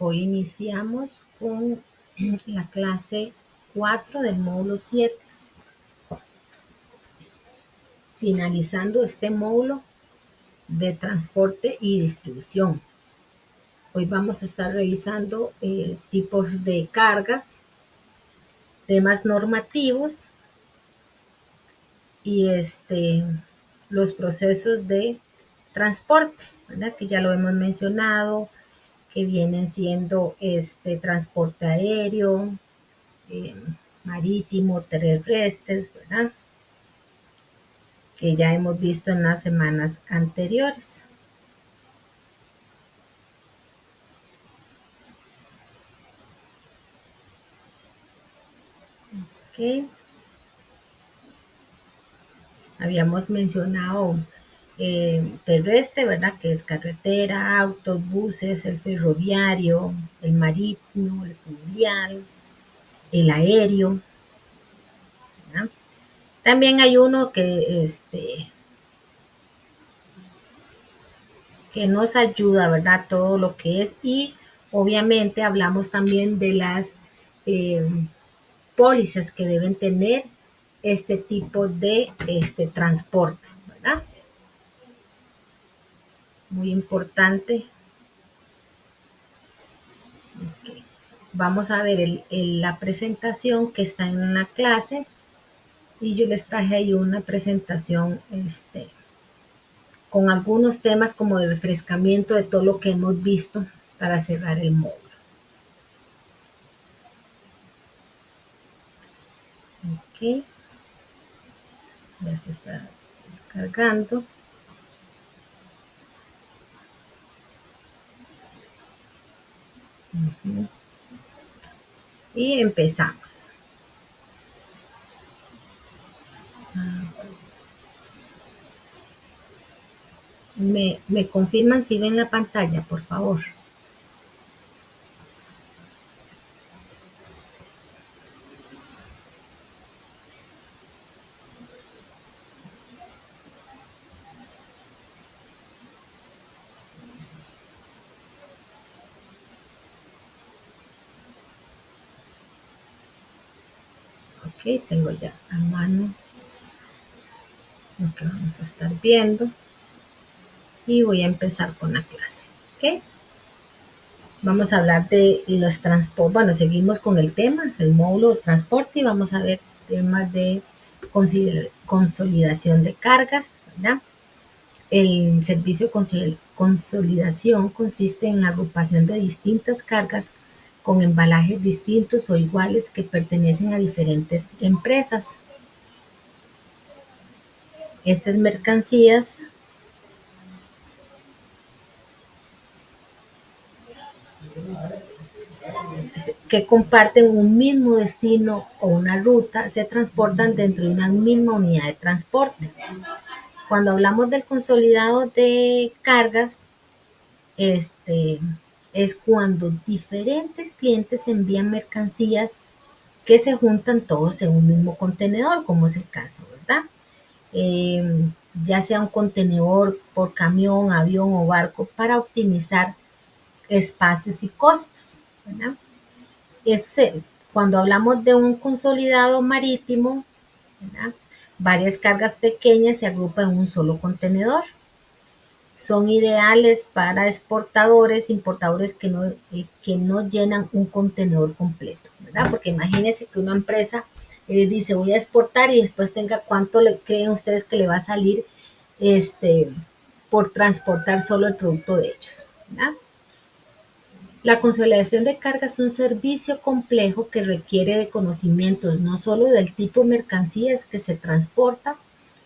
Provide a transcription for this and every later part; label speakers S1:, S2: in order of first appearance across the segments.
S1: Hoy iniciamos con la clase 4 del módulo 7, finalizando este módulo de transporte y distribución. Hoy vamos a estar revisando tipos de cargas, temas normativos y los procesos de transporte, ¿verdad? Que ya lo hemos mencionado, que vienen siendo transporte aéreo, eh, marítimo, terrestres, ¿verdad? Que ya hemos visto en las semanas anteriores. Okay. Habíamos mencionado terrestre, ¿verdad? Que es carretera, autos, buses, el ferroviario, el marítimo, el fluvial, el aéreo, ¿verdad? También hay uno que nos ayuda, ¿verdad? Todo lo que es, y obviamente hablamos también de las pólizas que deben tener este tipo de transporte, ¿verdad? Muy importante. Okay. Vamos a ver la presentación que está en la clase, y yo les traje ahí una presentación con algunos temas como de refrescamiento de todo lo que hemos visto para cerrar el módulo. Ok, ya se está descargando. Y empezamos. Me confirman si ven la pantalla, por favor. Ok, tengo ya a mano lo que vamos a estar viendo. Y voy a empezar con la clase. ¿Ok? Vamos a hablar de los transportes. Bueno, seguimos con el tema, el módulo de transporte, y vamos a ver temas de consolidación de cargas, ¿verdad? El servicio de consolidación consiste en la agrupación de distintas cargas con embalajes distintos o iguales que pertenecen a diferentes empresas. Estas mercancías que comparten un mismo destino o una ruta se transportan dentro de una misma unidad de transporte. Cuando hablamos del consolidado de cargas, es cuando diferentes clientes envían mercancías que se juntan todos en un mismo contenedor, como es el caso, ¿verdad? Eh, ya sea un contenedor por camión, avión o barco, para optimizar espacios y costos, ¿verdad? Es, cuando hablamos de un consolidado marítimo, ¿verdad? Varias cargas pequeñas se agrupan en un solo contenedor. Son ideales para exportadores, importadores que no llenan un contenedor completo, ¿verdad? Porque imagínense que una empresa dice voy a exportar y después tenga cuánto le creen ustedes que le va a salir por transportar solo el producto de ellos, ¿verdad? La consolidación de carga es un servicio complejo que requiere de conocimientos no solo del tipo de mercancías que se transporta,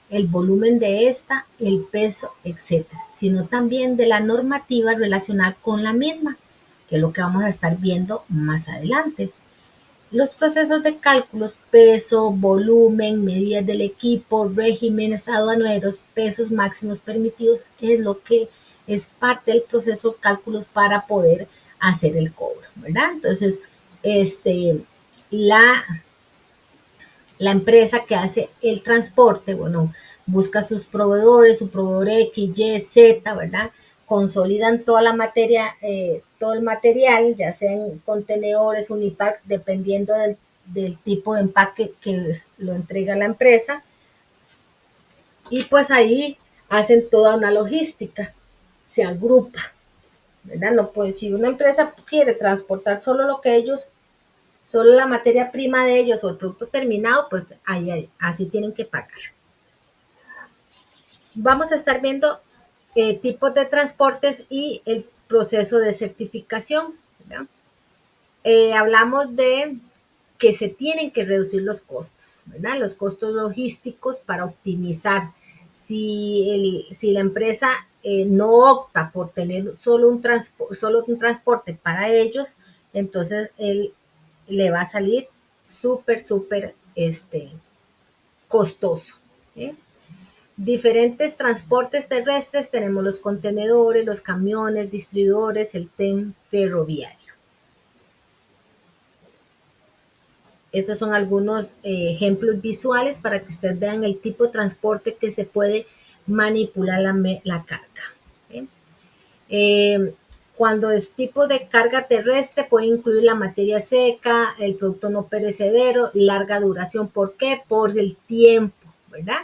S1: el volumen de esta, el peso, etcétera, sino también de la normativa relacionada con la misma, que es lo que vamos a estar viendo más adelante. Los procesos de cálculos, peso, volumen, medidas del equipo, regímenes aduaneros, pesos máximos permitidos, es lo que es parte del proceso de cálculos para poder hacer el cobro, ¿verdad? Entonces, la, la empresa que hace el transporte, bueno, busca sus proveedores, su proveedor X, Y, Z, ¿verdad? consolidan toda la materia, todo el material, ya sea en contenedores, unipack, dependiendo del tipo de empaque que lo entrega la empresa. Y pues ahí hacen toda una logística, se agrupa, ¿verdad? No puede, si una empresa quiere transportar solo lo que ellos, solo la materia prima de ellos o el producto terminado, pues ahí así tienen que pagar. Vamos a estar viendo tipos de transportes y el proceso de certificación, ¿verdad? Hablamos de que se tienen que reducir los costos, ¿verdad? Los costos logísticos para optimizar. Si la empresa no opta por tener solo un transporte para ellos, entonces él le va a salir súper costoso. ¿Sí? Diferentes transportes terrestres, tenemos los contenedores, los camiones, distribuidores, el tren ferroviario. Estos son algunos ejemplos visuales para que ustedes vean el tipo de transporte que se puede manipular la carga. ¿Sí? Eh, Cuando es tipo de carga terrestre puede incluir la materia seca, el producto no perecedero, larga duración. ¿Por qué? Por el tiempo, ¿verdad?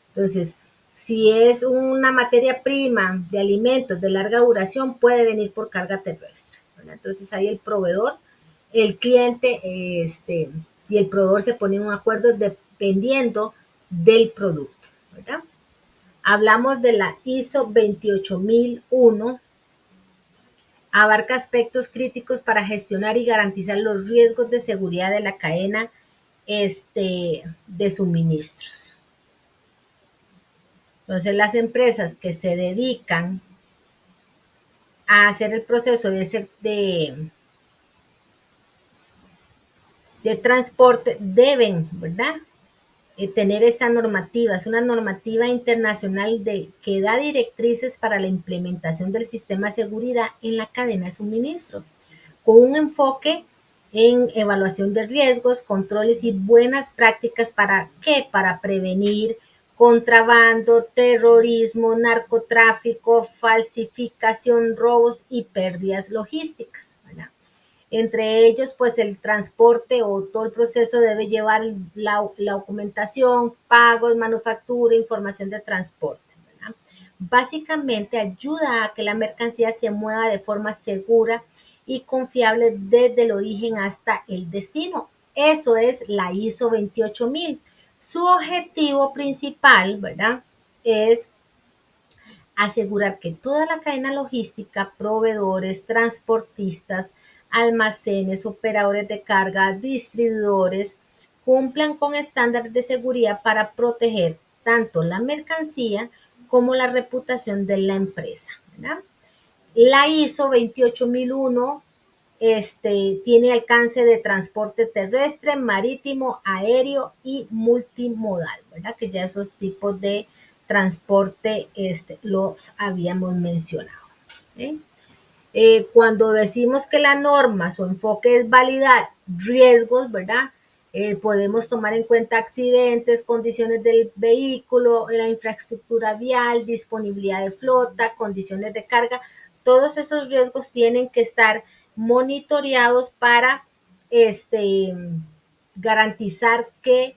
S1: Entonces, si es una materia prima de alimentos de larga duración, puede venir por carga terrestre, ¿verdad? Entonces ahí el proveedor, el cliente y el proveedor se ponen un acuerdo dependiendo del producto, ¿verdad? Hablamos de la ISO 28001. Abarca aspectos críticos para gestionar y garantizar los riesgos de seguridad de la cadena de suministros. Entonces, las empresas que se dedican a hacer el proceso de transporte deben, ¿verdad? Tener esta normativa. Es una normativa internacional que da directrices para la implementación del sistema de seguridad en la cadena de suministro, con un enfoque en evaluación de riesgos, controles y buenas prácticas. ¿Para qué? Para prevenir contrabando, terrorismo, narcotráfico, falsificación, robos y pérdidas logísticas, ¿verdad? Entre ellos, pues el transporte o todo el proceso debe llevar la documentación, pagos, manufactura, información de transporte, ¿verdad? Básicamente ayuda a que la mercancía se mueva de forma segura y confiable desde el origen hasta el destino. Eso es la ISO 28000. Su objetivo principal, ¿verdad? Es asegurar que toda la cadena logística, proveedores, transportistas, almacenes, operadores de carga, distribuidores, cumplan con estándares de seguridad para proteger tanto la mercancía como la reputación de la empresa, ¿verdad? La ISO 28001 tiene alcance de transporte terrestre, marítimo, aéreo y multimodal, ¿verdad? Que ya esos tipos de transporte los habíamos mencionado. ¿Sí? Cuando decimos que la norma, su enfoque es validar riesgos, ¿verdad? Podemos tomar en cuenta accidentes, condiciones del vehículo, la infraestructura vial, disponibilidad de flota, condiciones de carga. Todos esos riesgos tienen que estar monitoreados para garantizar que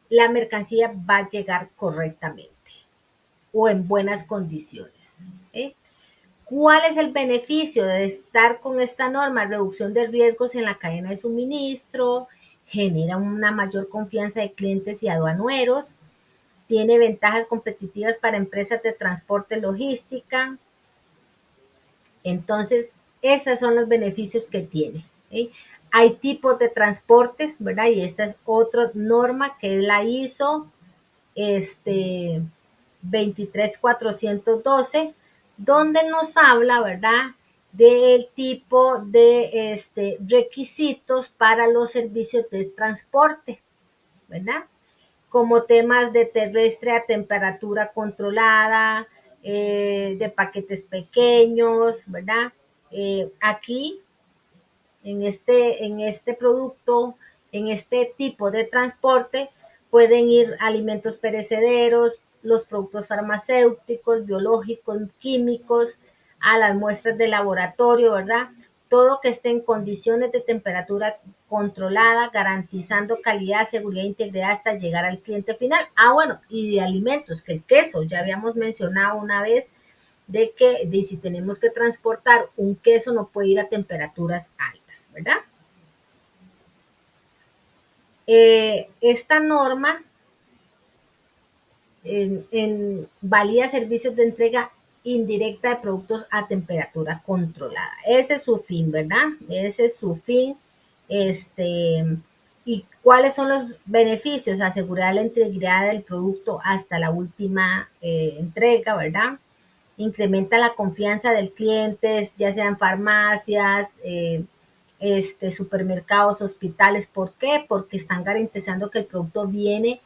S1: la mercancía va a llegar correctamente o en buenas condiciones. ¿Eh? ¿Cuál es el beneficio de estar con esta norma? Reducción de riesgos en la cadena de suministro, genera una mayor confianza de clientes y aduaneros, tiene ventajas competitivas para empresas de transporte logística. Entonces, esos son los beneficios que tiene. ¿Sí? Hay tipos de transportes, ¿verdad? Y esta es otra norma que es la ISO 23412, donde nos habla, ¿verdad?, del tipo de requisitos para los servicios de transporte, ¿verdad? Como temas de terrestre a temperatura controlada, de paquetes pequeños, ¿verdad? Aquí, en este producto, en este tipo de transporte, pueden ir alimentos perecederos, los productos farmacéuticos, biológicos, químicos, a las muestras de laboratorio, ¿verdad? Todo que esté en condiciones de temperatura controlada, garantizando calidad, seguridad e integridad hasta llegar al cliente final. Ah, bueno, y de alimentos, que el queso, ya habíamos mencionado una vez de que si tenemos que transportar un queso no puede ir a temperaturas altas, ¿verdad? Esta norma valida servicios de entrega indirecta de productos a temperatura controlada. Ese es su fin, ¿verdad? Ese es su fin. ¿Y cuáles son los beneficios? Asegurar la integridad del producto hasta la última entrega, ¿verdad? Incrementa la confianza del cliente, ya sean farmacias, supermercados, hospitales. ¿Por qué? Porque están garantizando que el producto viene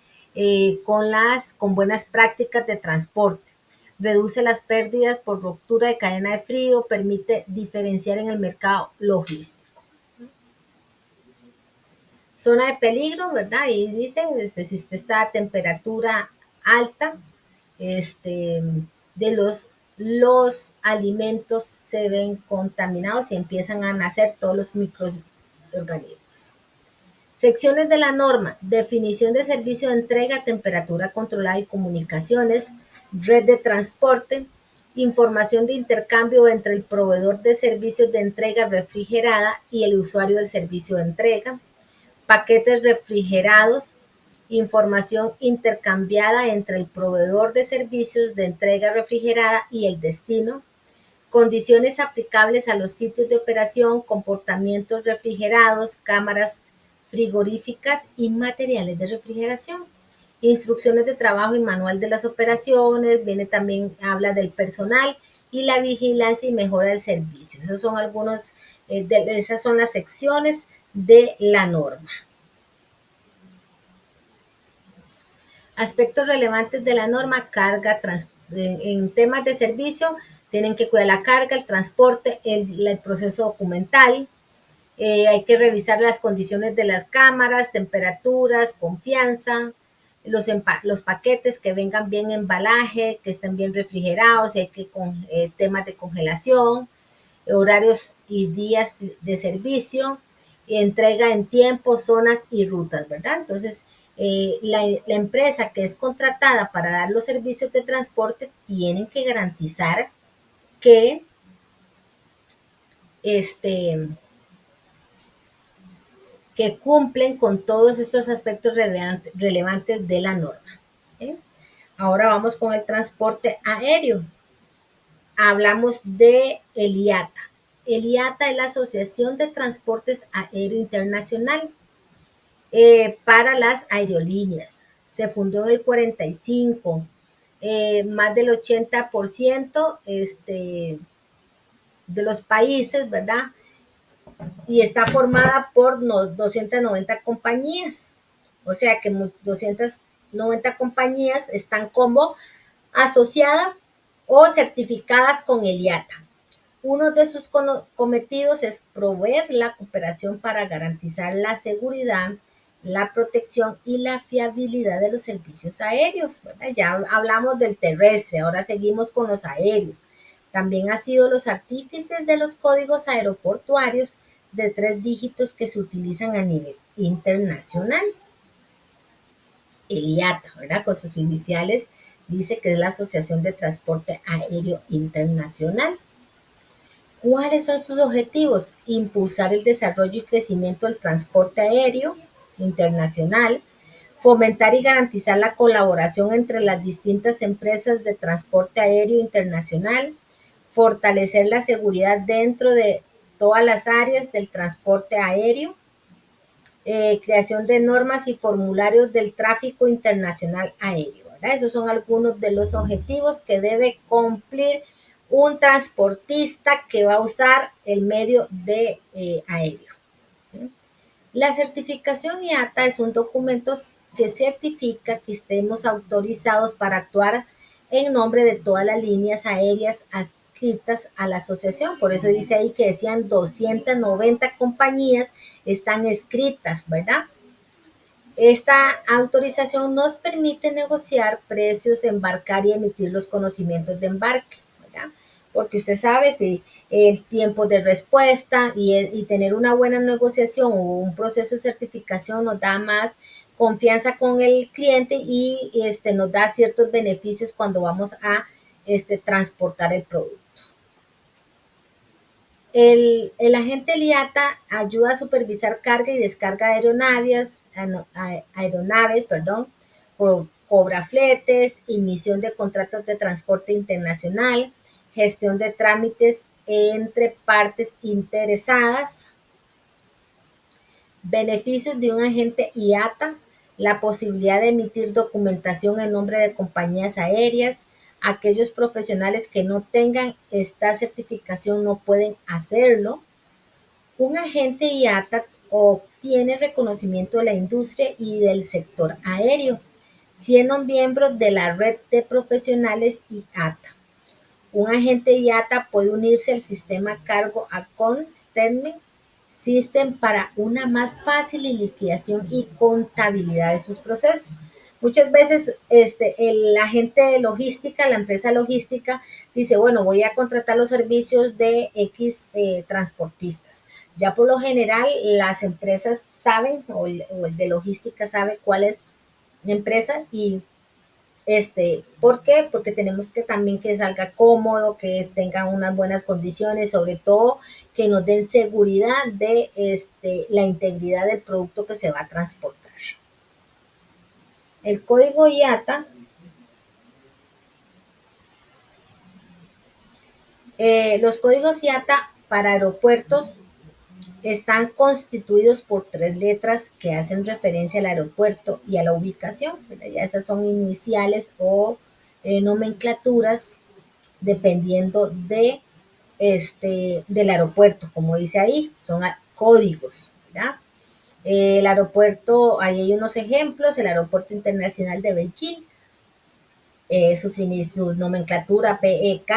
S1: con buenas prácticas de transporte. Reduce las pérdidas por ruptura de cadena de frío, permite diferenciar en el mercado logístico. Zona de peligro, ¿verdad? Y dice, si usted está a temperatura alta, de los alimentos se ven contaminados y empiezan a nacer todos los microorganismos. Secciones de la norma: definición de servicio de entrega, temperatura controlada y comunicaciones, red de transporte, información de intercambio entre el proveedor de servicios de entrega refrigerada y el usuario del servicio de entrega, paquetes refrigerados, información intercambiada entre el proveedor de servicios de entrega refrigerada y el destino, condiciones aplicables a los sitios de operación, comportamientos refrigerados, cámaras frigoríficas y materiales de refrigeración, instrucciones de trabajo y manual de las operaciones, viene también, habla del personal y la vigilancia y mejora del servicio. Esos son algunos, esas son las secciones de la norma. Aspectos relevantes de la norma: carga, en temas de servicio, tienen que cuidar la carga, el transporte, el proceso documental. Hay que revisar las condiciones de las cámaras, temperaturas, confianza, los paquetes que vengan bien embalaje, que estén bien refrigerados, hay que temas de congelación, horarios y días de servicio, entrega en tiempo, zonas y rutas, ¿verdad? Entonces, la empresa que es contratada para dar los servicios de transporte tienen que garantizar que que cumplen con todos estos aspectos relevantes de la norma. ¿Sí? Ahora vamos con el transporte aéreo. Hablamos de el IATA. El IATA es la Asociación de Transportes Aéreo Internacional para las aerolíneas. Se fundó en el 45. Más del 80% de los países, ¿verdad? Y está formada por 290 compañías. O sea que 290 compañías están como asociadas o certificadas con el IATA. Uno de sus cometidos es proveer la cooperación para garantizar la seguridad, la protección y la fiabilidad de los servicios aéreos, ¿verdad? Ya hablamos del terrestre, ahora seguimos con los aéreos. También ha sido los artífices de los códigos aeroportuarios de 3 dígitos que se utilizan a nivel internacional. El IATA, ¿verdad? Con sus iniciales dice que es la Asociación de Transporte Aéreo Internacional. ¿Cuáles son sus objetivos? Impulsar el desarrollo y crecimiento del transporte aéreo internacional, fomentar y garantizar la colaboración entre las distintas empresas de transporte aéreo internacional, fortalecer la seguridad dentro de todas las áreas del transporte aéreo, creación de normas y formularios del tráfico internacional aéreo, ¿verdad? Esos son algunos de los objetivos que debe cumplir un transportista que va a usar el medio de aéreo. ¿Sí? La certificación IATA es un documento que certifica que estemos autorizados para actuar en nombre de todas las líneas aéreas adscritas a la asociación. Por eso dice ahí que decían 290 compañías están escritas, ¿verdad? Esta autorización nos permite negociar precios, embarcar y emitir los conocimientos de embarque, ¿verdad? Porque usted sabe que el tiempo de respuesta y tener una buena negociación o un proceso de certificación nos da más confianza con el cliente y nos da ciertos beneficios cuando vamos a transportar el producto. El agente LIATA ayuda a supervisar carga y descarga de aeronaves, perdón, cobra fletes, emisión de contratos de transporte internacional, gestión de trámites entre partes interesadas. Beneficios de un agente IATA: la posibilidad de emitir documentación en nombre de compañías aéreas. Aquellos profesionales que no tengan esta certificación no pueden hacerlo. Un agente IATA obtiene reconocimiento de la industria y del sector aéreo, siendo miembro de la red de profesionales IATA. Un agente IATA puede unirse al sistema Cargo Account Statement System para una más fácil liquidación y contabilidad de sus procesos. Muchas veces el agente de logística, la empresa logística, dice, bueno, voy a contratar los servicios de X transportistas. Ya por lo general las empresas saben o el de logística sabe cuál es la empresa y ¿por qué? Porque tenemos que también que salga cómodo, que tenga unas buenas condiciones, sobre todo que nos den seguridad de la integridad del producto que se va a transportar. El código IATA, los códigos IATA para aeropuertos están constituidos por 3 letras que hacen referencia al aeropuerto y a la ubicación, ¿verdad? Ya esas son iniciales o nomenclaturas dependiendo del aeropuerto, como dice ahí, son códigos, ¿verdad? El aeropuerto, ahí hay unos ejemplos: el Aeropuerto Internacional de Beijing, sus nomenclatura PEK,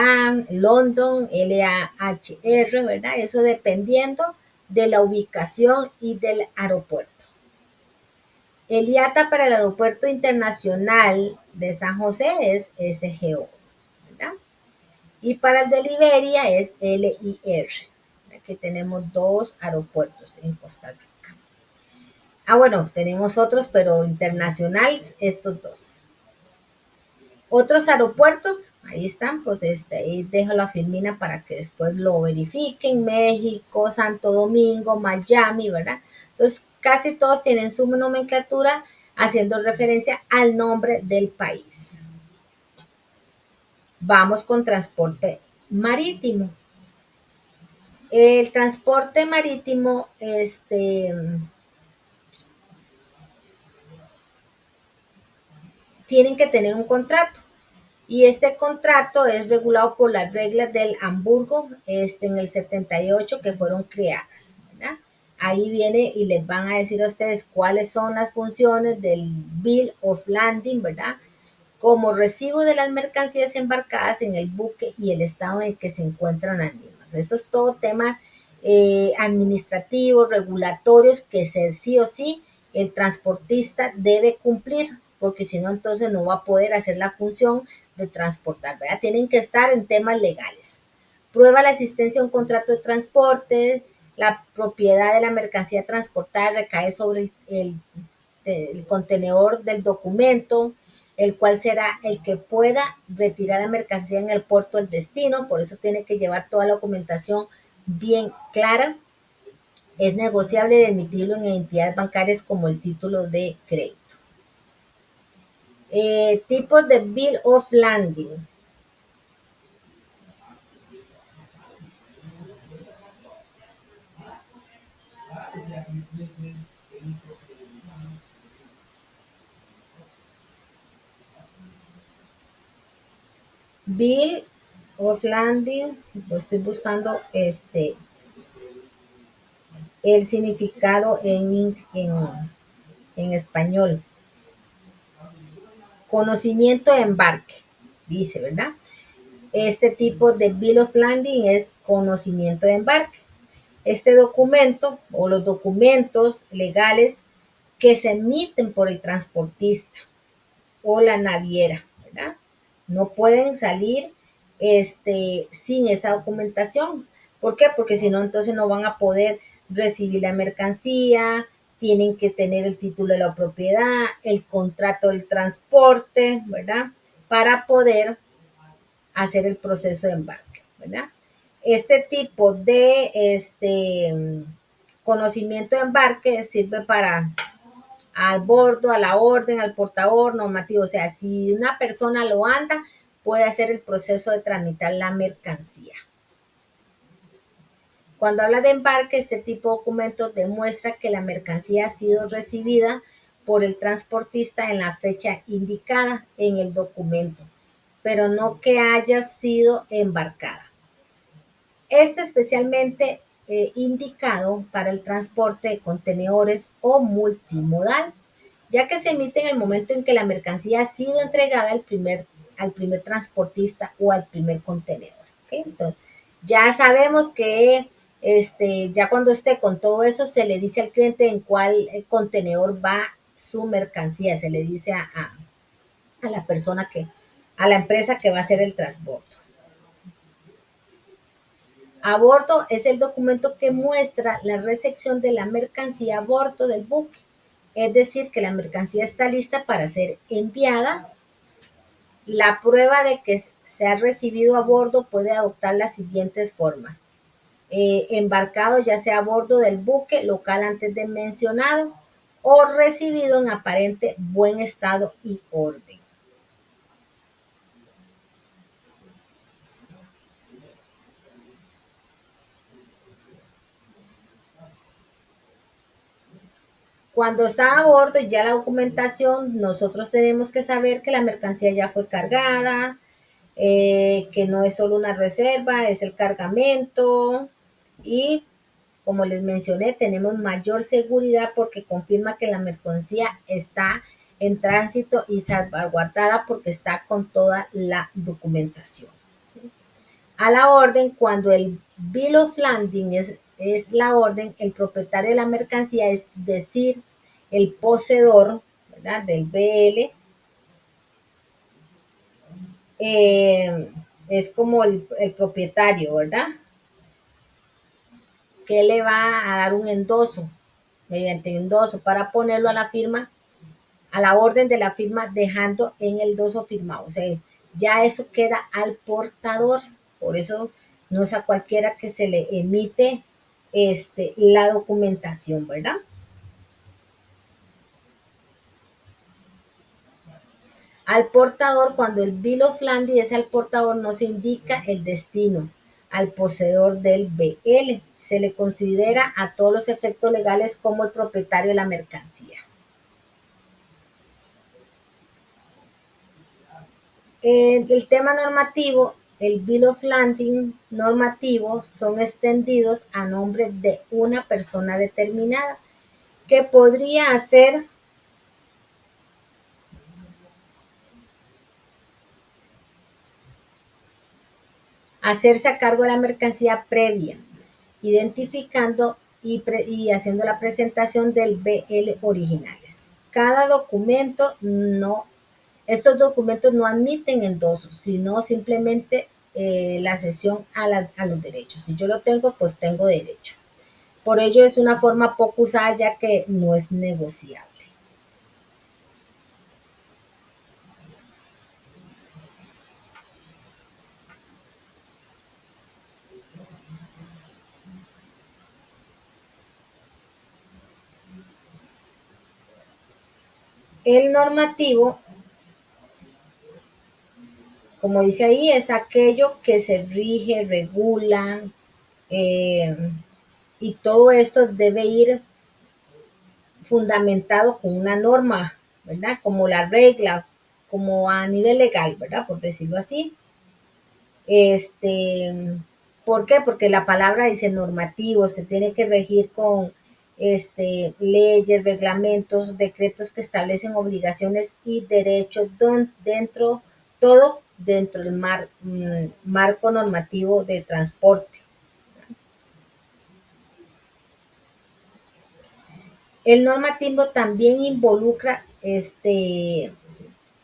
S1: London, LAHR, ¿verdad? Eso dependiendo de la ubicación y del aeropuerto. El IATA para el Aeropuerto Internacional de San José es SGO, ¿verdad? Y para el de Liberia es LIR. Aquí tenemos 2 aeropuertos en Costa Rica. Bueno, tenemos otros, pero internacionales, estos 2. Otros aeropuertos, ahí están, pues ahí dejo la filmina para que después lo verifiquen: México, Santo Domingo, Miami, ¿verdad? Entonces, casi todos tienen su nomenclatura haciendo referencia al nombre del país. Vamos con transporte marítimo. El transporte marítimo, tienen que tener un contrato. Y este contrato es regulado por las reglas del Hamburgo en el 78 que fueron creadas, ¿verdad? Ahí viene y les van a decir a ustedes cuáles son las funciones del Bill of Landing, ¿verdad? Como recibo de las mercancías embarcadas en el buque y el estado en el que se encuentran las mismas. Esto es todo tema administrativos, regulatorios que sí o sí el transportista debe cumplir, porque si no, entonces no va a poder hacer la función de transportar, ¿verdad? Tienen que estar en temas legales. Prueba la existencia de un contrato de transporte. La propiedad de la mercancía transportada recae sobre el contenedor del documento, el cual será el que pueda retirar la mercancía en el puerto del destino. Por eso tiene que llevar toda la documentación bien clara. Es negociable de emitirlo en entidades bancarias como el título de crédito. Tipos de Bill of Landing. Bill of Landing, pues estoy buscando el significado en español. Conocimiento de embarque, dice, ¿verdad? Este tipo de Bill of Landing es conocimiento de embarque. Este documento o los documentos legales que se emiten por el transportista o la naviera, ¿verdad? No pueden salir sin esa documentación. ¿Por qué? Porque si no, entonces no van a poder recibir la mercancía, tienen que tener el título de la propiedad, el contrato del transporte, ¿verdad? Para poder hacer el proceso de embarque, ¿verdad? Este tipo de conocimiento de embarque sirve para al bordo, a la orden, al portador normativo. O sea, si una persona lo anda, puede hacer el proceso de tramitar la mercancía. Cuando habla de embarque, este tipo de documentos demuestra que la mercancía ha sido recibida por el transportista en la fecha indicada en el documento, pero no que haya sido embarcada. Especialmente indicado para el transporte de contenedores o multimodal, ya que se emite en el momento en que la mercancía ha sido entregada al primer transportista o al primer contenedor. ¿Okay? Entonces, ya sabemos que ya cuando esté con todo eso, se le dice al cliente en cuál contenedor va su mercancía, se le dice a la persona a la empresa que va a hacer el transporte. A bordo es el documento que muestra la recepción de la mercancía a bordo del buque, es decir, que la mercancía está lista para ser enviada. La prueba de que se ha recibido a bordo puede adoptar las siguientes formas. Embarcado ya sea a bordo del buque local antes de mencionado o recibido en aparente buen estado y orden. Cuando está a bordo, ya la documentación, nosotros tenemos que saber que la mercancía ya fue cargada, que no es solo una reserva, es el cargamento y como les mencioné, tenemos mayor seguridad porque confirma que la mercancía está en tránsito y salvaguardada porque está con toda la documentación. A la orden, cuando el Bill of Landing es la orden, el propietario de la mercancía, es decir, el poseedor, ¿verdad? Del BL, es como el propietario, ¿verdad? Que le va a dar un endoso, mediante endoso, para ponerlo a la firma, a la orden de la firma, dejando en el endoso firmado. O sea, ya eso queda al portador. Por eso no es a cualquiera que se le emite la documentación, ¿verdad? Al portador, cuando el Bill of Landing es al portador, no se indica el destino al poseedor del BL. Se le considera a todos los efectos legales como el propietario de la mercancía. El tema normativo, el Bill of Landing normativo, son extendidos a nombre de una persona determinada, que podría hacerse a cargo de la mercancía previa, identificando y haciendo la presentación del BL originales. Cada documento estos documentos no admiten endosos, sino simplemente la cesión a los derechos. Si yo lo tengo, pues tengo derecho. Por ello es una forma poco usada ya que no es negociable. El normativo, como dice ahí, es aquello que se rige, regula, eh, y todo esto debe ir fundamentado con una norma, ¿verdad? Como la regla, como a nivel legal, ¿verdad? Por decirlo así. Este, ¿Por qué? Porque la palabra dice normativo, se tiene que regir con leyes, reglamentos, decretos que establecen obligaciones y derechos dentro, todo dentro del marco normativo de transporte. El normativo también involucra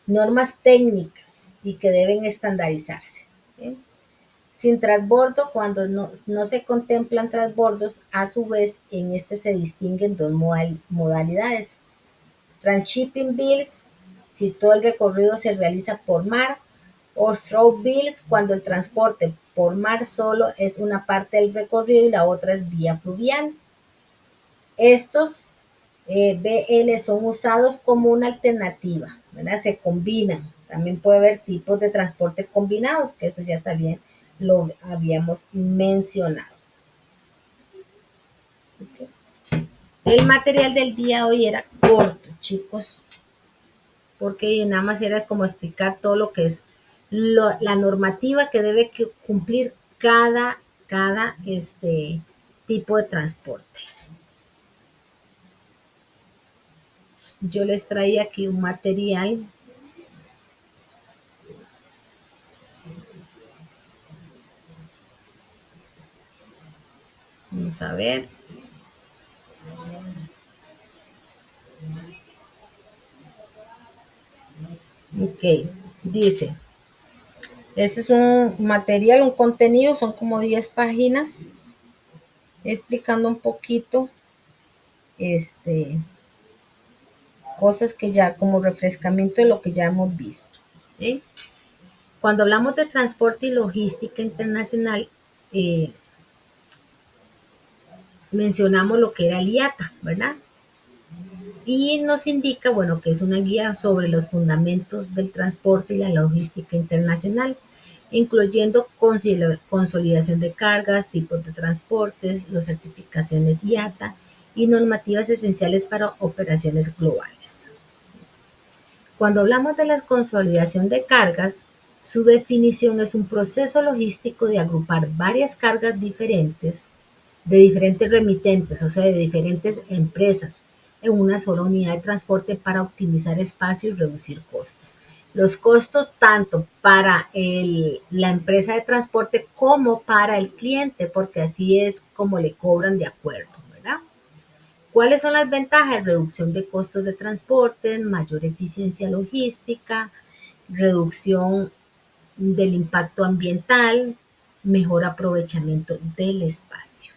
S1: normas técnicas y que deben estandarizarse. ¿Sí? Sin transbordo, cuando no se contemplan transbordos, a su vez en este se distinguen dos modalidades. Transshipping bills, si todo el recorrido se realiza por mar, o through bills, cuando el transporte por mar solo es una parte del recorrido y la otra es vía fluvial. Estos BL son usados como una alternativa, ¿verdad? Se combinan. También puede haber tipos de transporte combinados, que eso ya también lo habíamos mencionado. ¿Okay? El material del día de hoy era corto, chicos, porque nada más era como explicar todo lo que es la normativa que debe cumplir cada tipo de transporte. Yo les traía aquí un material. Vamos a ver. Ok, dice, este es un material, un contenido, son como 10 páginas, explicando un poquito, cosas que ya, como refrescamiento de lo que ya hemos visto. ¿Sí? Cuando hablamos de transporte y logística internacional, eh, mencionamos lo que era el IATA, ¿verdad? Y nos indica, bueno, que es una guía sobre los fundamentos del transporte y la logística internacional, incluyendo consolidación de cargas, tipos de transportes, las certificaciones IATA y normativas esenciales para operaciones globales. Cuando hablamos de la consolidación de cargas, su definición es un proceso logístico de agrupar varias cargas diferentes de diferentes remitentes, o sea, de diferentes empresas, en una sola unidad de transporte para optimizar espacio y reducir costos. Los costos tanto para la empresa de transporte como para el cliente, porque así es como le cobran de acuerdo, ¿verdad? ¿Cuáles son las ventajas? Reducción de costos de transporte, mayor eficiencia logística, reducción del impacto ambiental, mejor aprovechamiento del espacio.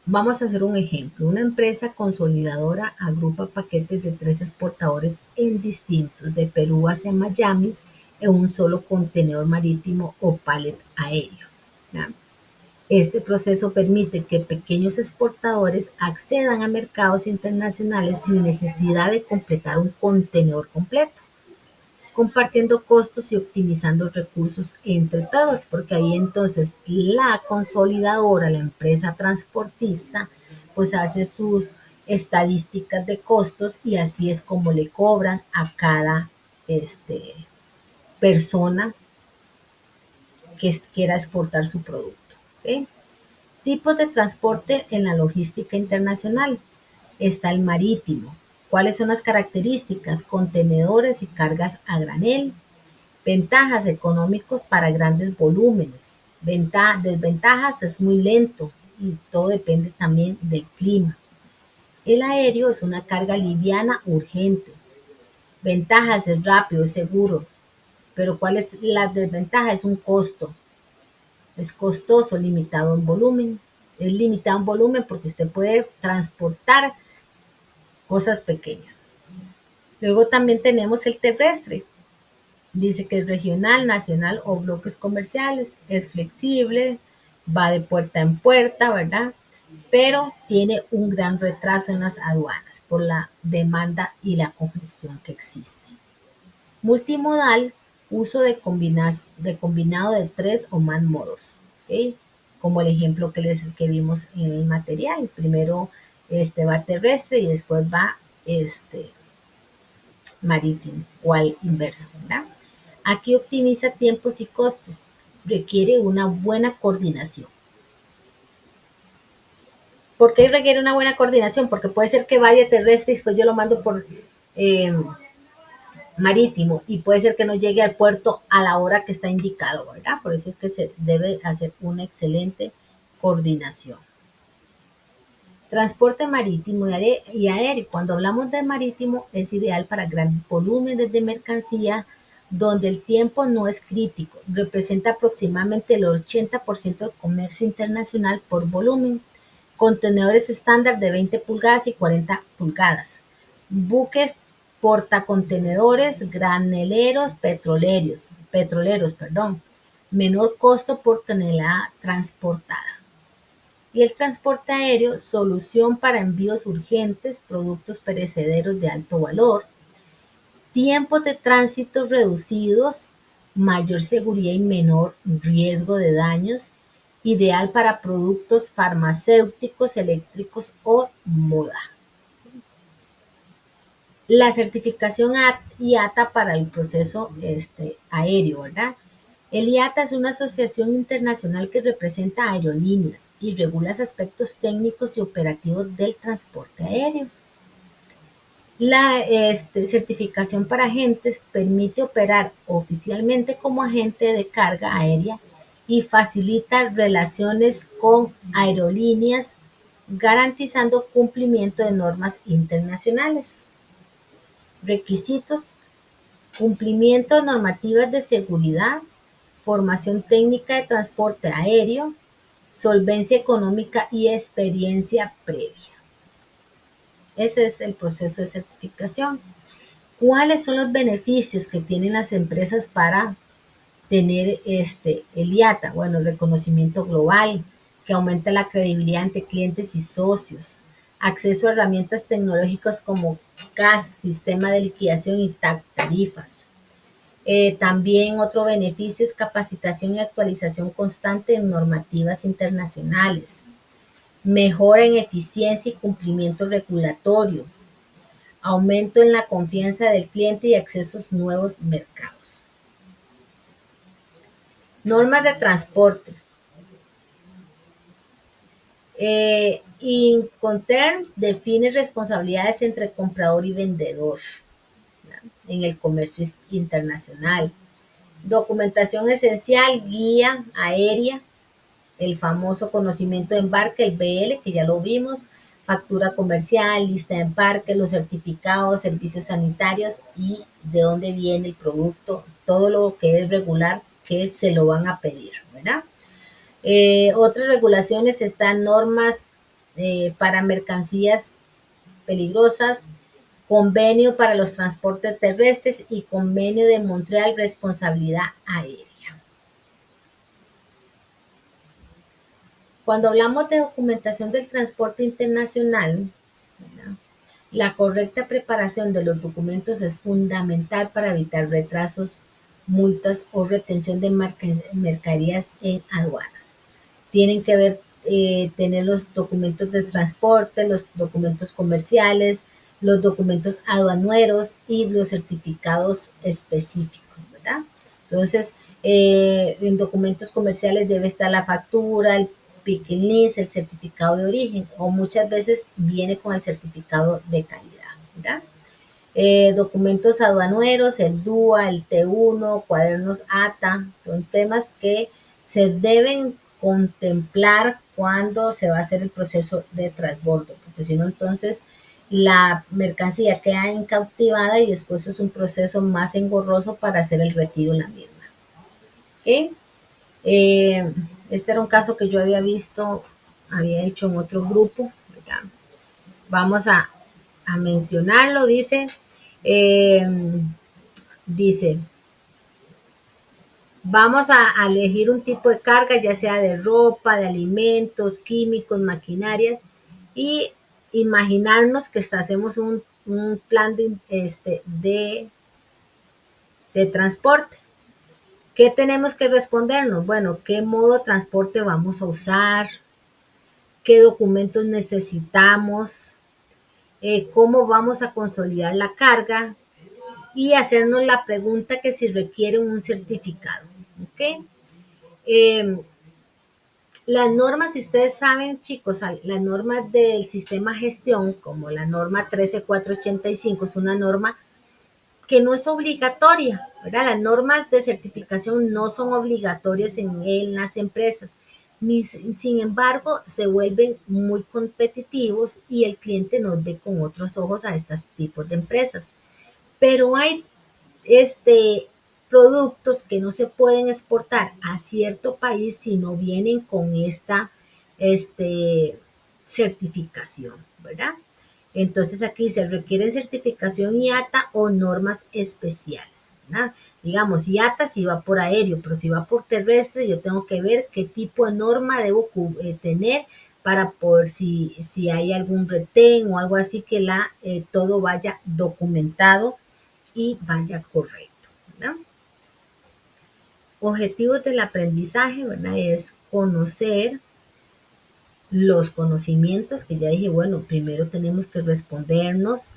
S1: Vamos a hacer un ejemplo. Una empresa consolidadora agrupa paquetes de 3 exportadores en distintos de Perú hacia Miami en un solo contenedor marítimo o pallet aéreo. ¿Ya? Este proceso permite que pequeños exportadores accedan a mercados internacionales sin necesidad de completar un contenedor completo, compartiendo costos y optimizando recursos entre todos, porque ahí entonces la consolidadora, la empresa transportista, pues hace sus estadísticas de costos y así es como le cobran a cada persona que quiera exportar su producto. ¿Okay? Tipos de transporte en la logística internacional. Está el marítimo. ¿Cuáles son las características? Contenedores y cargas a granel. Ventajas económicos para grandes volúmenes. Desventajas es muy lento y todo depende también del clima. El aéreo es una carga liviana urgente. Ventajas es rápido, es seguro. Pero ¿cuál es la desventaja? Es un costo. Es costoso, limitado en volumen. Es limitado en volumen porque usted puede transportar cosas pequeñas. Luego también tenemos el terrestre. Dice que es regional, nacional o bloques comerciales, es flexible, va de puerta en puerta, ¿verdad? Pero tiene un gran retraso en las aduanas por la demanda y la congestión que existe. Multimodal, uso de combinado de 3 o más modos, ¿ok? Como el ejemplo que vimos en el material. Primero va terrestre y después va marítimo o al inverso, ¿verdad? Aquí optimiza tiempos y costos. Requiere una buena coordinación. ¿Por qué requiere una buena coordinación? Porque puede ser que vaya terrestre y después yo lo mando por marítimo y puede ser que no llegue al puerto a la hora que está indicado, ¿verdad? Por eso es que se debe hacer una excelente coordinación. Transporte marítimo y aéreo. Cuando hablamos de marítimo, es ideal para grandes volúmenes de mercancía donde el tiempo no es crítico. Representa aproximadamente el 80% del comercio internacional por volumen. Contenedores estándar de 20 pulgadas y 40 pulgadas. Buques portacontenedores, graneleros, petroleros, menor costo por tonelada transportada. Y el transporte aéreo, solución para envíos urgentes, productos perecederos de alto valor, tiempos de tránsito reducidos, mayor seguridad y menor riesgo de daños, ideal para productos farmacéuticos, eléctricos o moda. La certificación IATA para el proceso aéreo, ¿verdad? El IATA es una asociación internacional que representa aerolíneas y regula aspectos técnicos y operativos del transporte aéreo. La certificación para agentes permite operar oficialmente como agente de carga aérea y facilita relaciones con aerolíneas, garantizando cumplimiento de normas internacionales. Requisitos: cumplimiento de normativas de seguridad, formación técnica de transporte aéreo, solvencia económica y experiencia previa. Ese es el proceso de certificación. ¿Cuáles son los beneficios que tienen las empresas para tener el IATA? Bueno, el reconocimiento global, que aumenta la credibilidad ante clientes y socios, acceso a herramientas tecnológicas como CAS, sistema de liquidación y tarifas. También otro beneficio es capacitación y actualización constante en normativas internacionales, mejora en eficiencia y cumplimiento regulatorio, aumento en la confianza del cliente y accesos a nuevos mercados. Normas de transportes. Incoterm define responsabilidades entre comprador y vendedor, ¿no?, en el comercio internacional. Documentación esencial, guía aérea, el famoso conocimiento de embarque, el BL, que ya lo vimos, factura comercial, lista de embarque, los certificados, servicios sanitarios y de dónde viene el producto, todo lo que es regular que se lo van a pedir, ¿verdad? Otras regulaciones están normas para mercancías peligrosas, convenio para los transportes terrestres y convenio de Montreal, responsabilidad aérea. Cuando hablamos de documentación del transporte internacional, ¿verdad?, la correcta preparación de los documentos es fundamental para evitar retrasos, multas o retención de mercaderías en aduanas. Tienen que tener los documentos de transporte, los documentos comerciales, los documentos aduaneros y los certificados específicos, ¿verdad? Entonces, en documentos comerciales debe estar la factura, el picking list, el certificado de origen, o muchas veces viene con el certificado de calidad, ¿verdad? Documentos aduaneros, el DUA, el T1, cuadernos ATA, son temas que se deben contemplar cuando se va a hacer el proceso de transbordo, porque si no, entonces la mercancía queda incautivada y después es un proceso más engorroso para hacer el retiro en la misma. ¿Okay? Este era un caso que yo había visto, había hecho en otro grupo, ¿verdad? Vamos a mencionarlo. Dice, vamos a elegir un tipo de carga, ya sea de ropa, de alimentos, químicos, maquinaria, y imaginarnos que hacemos un plan de transporte. ¿Qué tenemos que respondernos? Bueno, ¿qué modo de transporte vamos a usar? ¿Qué documentos necesitamos? ¿Cómo vamos a consolidar la carga? Y hacernos la pregunta que si requieren un certificado. ¿Okay? Las normas, si ustedes saben, chicos, las normas del sistema gestión, como la norma 13485, es una norma que no es obligatoria, ¿verdad? Las normas de certificación no son obligatorias en las empresas. Sin embargo, se vuelven muy competitivos y el cliente nos ve con otros ojos a estos tipos de empresas. Pero hay este, productos que no se pueden exportar a cierto país si no vienen con esta este, certificación, ¿verdad? Entonces aquí se requiere certificación IATA o normas especiales, ¿verdad? Digamos, IATA si va por aéreo, pero si va por terrestre, yo tengo que ver qué tipo de norma debo tener para poder, si hay algún retén o algo así, que todo vaya documentado y vaya correcto, ¿verdad? Objetivos del aprendizaje, ¿verdad? Es conocer los conocimientos, que ya dije, bueno, primero tenemos que respondernos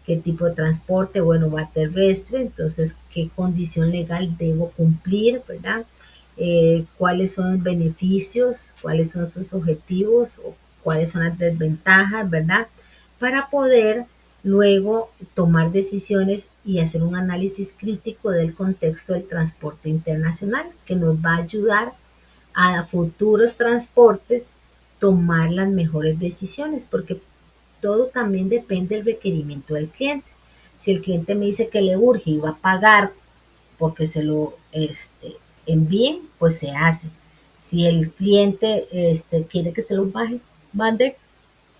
S1: qué tipo de transporte, bueno, va terrestre, entonces qué condición legal debo cumplir, ¿verdad? Cuáles son los beneficios, cuáles son sus objetivos o cuáles son las desventajas, ¿verdad? Para poder luego tomar decisiones y hacer un análisis crítico del contexto del transporte internacional, que nos va a ayudar a futuros transportes tomar las mejores decisiones, porque todo también depende del requerimiento del cliente. Si el cliente me dice que le urge y va a pagar porque se lo envíen, pues se hace. Si el cliente quiere que se lo mande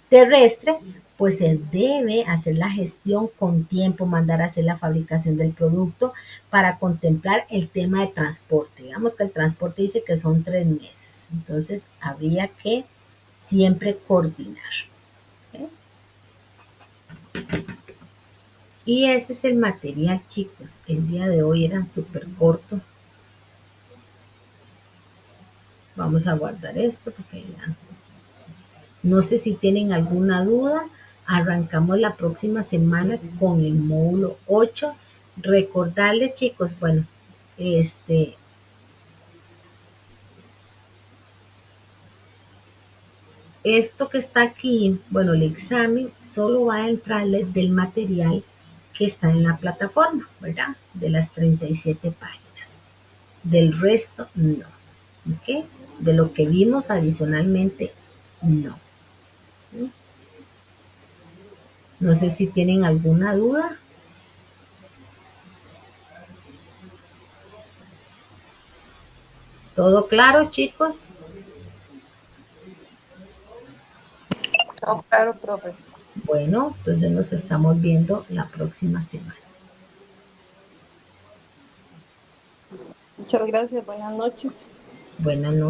S1: terrestre, pues se debe hacer la gestión con tiempo, mandar a hacer la fabricación del producto para contemplar el tema de transporte. Digamos que el transporte dice que son 3 meses, entonces habría que siempre coordinar. ¿Ok? Y ese es el material, chicos. El día de hoy era súper corto. Vamos a guardar esto porque ya no sé si tienen alguna duda. Arrancamos la próxima semana con el módulo 8. Recordarles, chicos, bueno, este, esto que está aquí, bueno, el examen solo va a entrarle del material que está en la plataforma, ¿verdad? De las 37 páginas. Del resto, no. ¿Ok? De lo que vimos adicionalmente, no. No sé si tienen alguna duda. ¿Todo claro, chicos?
S2: No, claro, profe.
S1: Bueno, entonces nos estamos viendo la próxima semana.
S2: Muchas gracias. Buenas noches.
S1: Buenas noches.